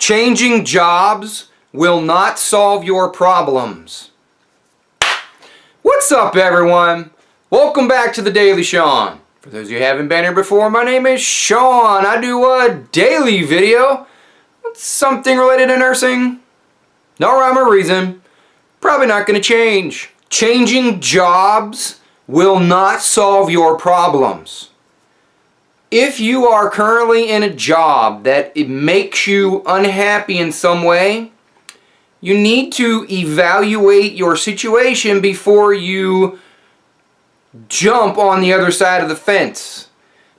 Changing jobs will not solve your problems. What's up, everyone? Welcome back to the Daily Sean. For those of you who haven't been here before, my name is Sean. I do a daily video. Something related to nursing. No rhyme or reason. Probably not going to change. Changing jobs will not solve your problems. If you are currently in a job that it makes you unhappy in some way, you need to evaluate your situation before you jump on the other side of the fence.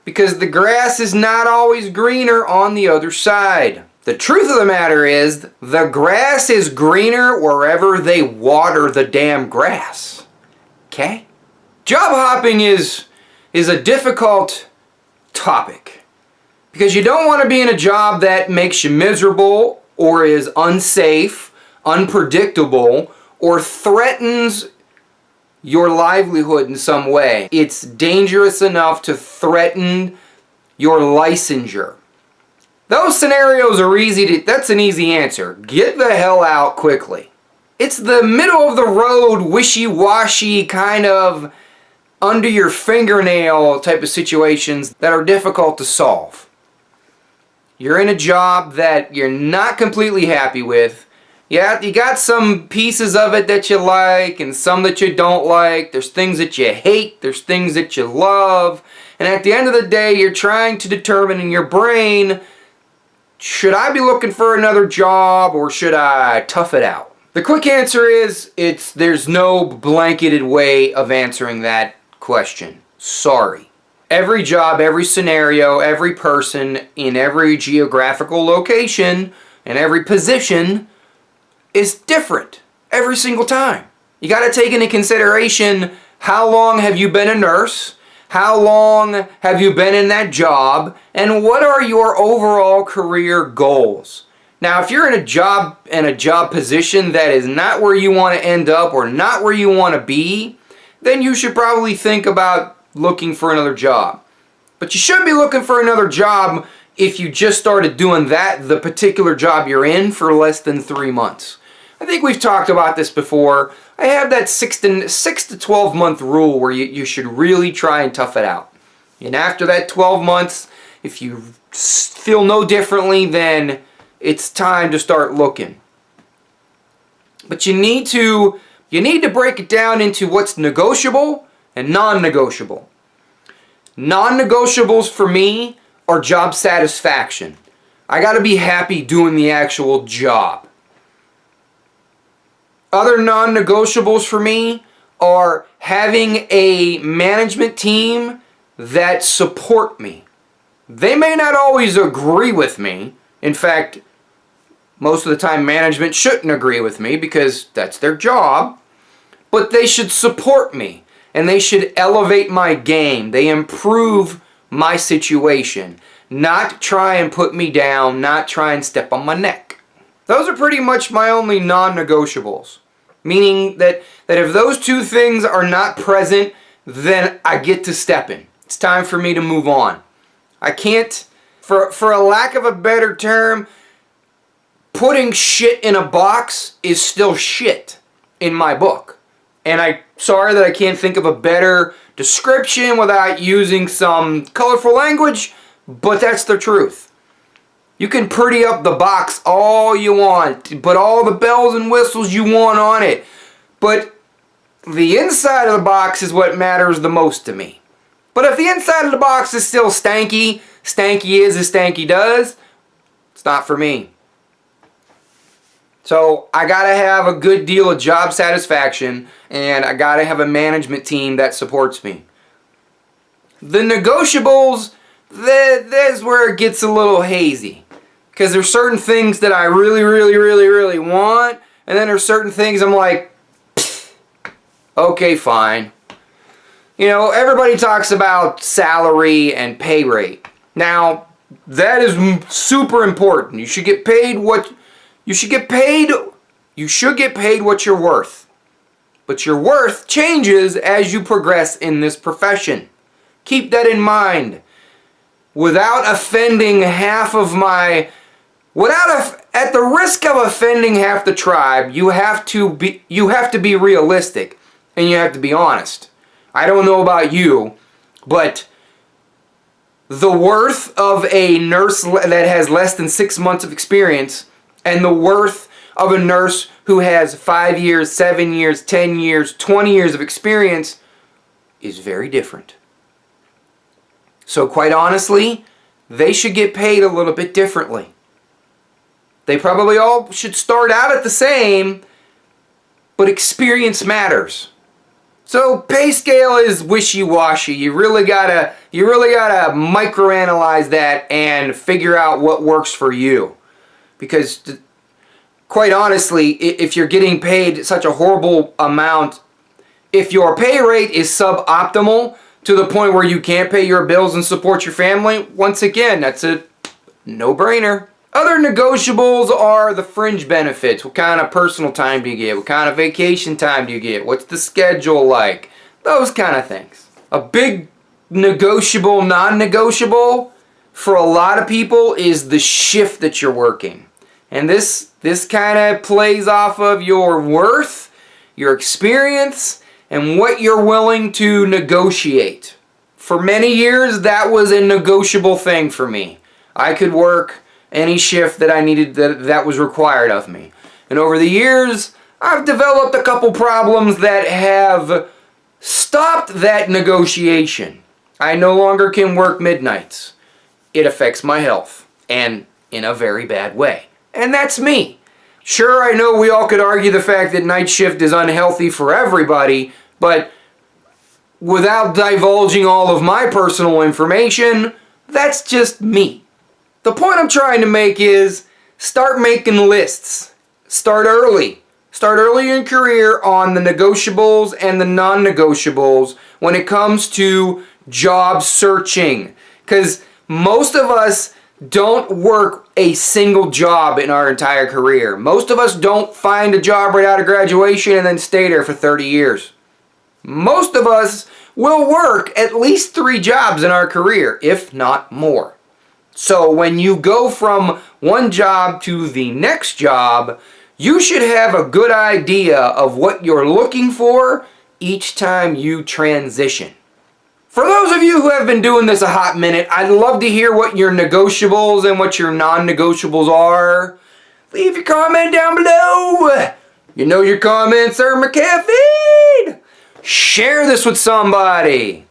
Because the grass is not always greener on the other side. The truth of the matter is, the grass is greener wherever they water the damn grass. Okay? Job hopping is a difficult topic. Because you don't want to be in a job that makes you miserable, or is unsafe, unpredictable, or threatens your livelihood in some way. It's dangerous enough to threaten your licensure. Those scenarios are that's an easy answer. Get the hell out quickly. It's the middle of the road, wishy-washy, kind of under your fingernail type of situations that are difficult to solve. You're in a job that you're not completely happy with. Yeah, you got some pieces of it that you like and some that you don't like. There's things that you hate. There's things that you love. And at the end of the day, you're trying to determine in your brain, should I be looking for another job or should I tough it out? The quick answer is, there's no blanketed way of answering that question. Sorry. Every job, every scenario, every person in every geographical location and every position is different every single time. You got to take into consideration, how long have you been a nurse? How long have you been in that job? And what are your overall career goals? Now, if you're in a job position that is not where you want to end up or not where you want to be, then you should probably think about looking for another job. But you shouldn't be looking for another job if you just started doing the particular job you're in, for less than 3 months. I think we've talked about this before. I have that 6 to 12 month rule where you should really try and tough it out. And after that 12 months, if you feel no differently, then it's time to start looking. But you need to break it down into what's negotiable and non-negotiable. Non-negotiables for me are job satisfaction. I got to be happy doing the actual job. Other non-negotiables for me are having a management team that support me. They may not always agree with me. In fact, most of the time management shouldn't agree with me because that's their job. But they should support me and they should elevate my game. They improve my situation. Not try and put me down, not try and step on my neck. Those are pretty much my only non-negotiables. Meaning that if those two things are not present, then I get to step in. It's time for me to move on. I can't, for a lack of a better term, putting shit in a box is still shit in my book. And I'm sorry that I can't think of a better description without using some colorful language, but that's the truth. You can pretty up the box all you want, put all the bells and whistles you want on it, but the inside of the box is what matters the most to me. But if the inside of the box is still stanky, stanky is as stanky does, it's not for me. So I gotta have a good deal of job satisfaction, and I gotta have a management team that supports me. The negotiables, that's where it gets a little hazy. Because there's certain things that I really, really, really, really want, and then there's certain things I'm like, okay, fine. You know, everybody talks about salary and pay rate. Now, that is super important. You should get paid what you're worth. But your worth changes as you progress in this profession. Keep that in mind. Without offending at risk of offending half the tribe, you have to be realistic and you have to be honest. I don't know about you, but the worth of a nurse that has less than 6 months of experience and the worth of a nurse who has 5 years, 7 years, 10 years, 20 years of experience is very different. So quite honestly, they should get paid a little bit differently. They probably all should start out at the same, but experience matters. So pay scale is wishy-washy. You really gotta microanalyze that and figure out what works for you. Because quite honestly, if you're getting paid such a horrible amount, if your pay rate is suboptimal to the point where you can't pay your bills and support your family, once again, that's a no-brainer. Other negotiables are the fringe benefits. What kind of personal time do you get? What kind of vacation time do you get? What's the schedule like? Those kind of things. A big negotiable, non-negotiable for a lot of people is the shift that you're working. And this kind of plays off of your worth, your experience, and what you're willing to negotiate. For many years, that was a negotiable thing for me. I could work any shift that I needed that was required of me. And over the years, I've developed a couple problems that have stopped that negotiation. I no longer can work midnights. It affects my health, and in a very bad way. And that's me. Sure, I know we all could argue the fact that night shift is unhealthy for everybody, but without divulging all of my personal information, that's just me. The point I'm trying to make is start making lists. Start early. Start early in your career on the negotiables and the non-negotiables when it comes to job searching. Because most of us don't work a single job in our entire career. Most of us don't find a job right out of graduation and then stay there for 30 years. Most of us will work at least 3 jobs in our career, if not more. So when you go from one job to the next job, you should have a good idea of what you're looking for each time you transition. For those of you who have been doing this a hot minute, I'd love to hear what your negotiables and what your non-negotiables are. Leave your comment down below. You know your comments are my caffeine. Share this with somebody.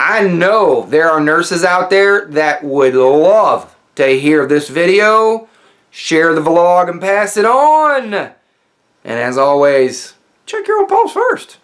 I know there are nurses out there that would love to hear this video. Share the vlog and pass it on. And as always, check your own pulse first.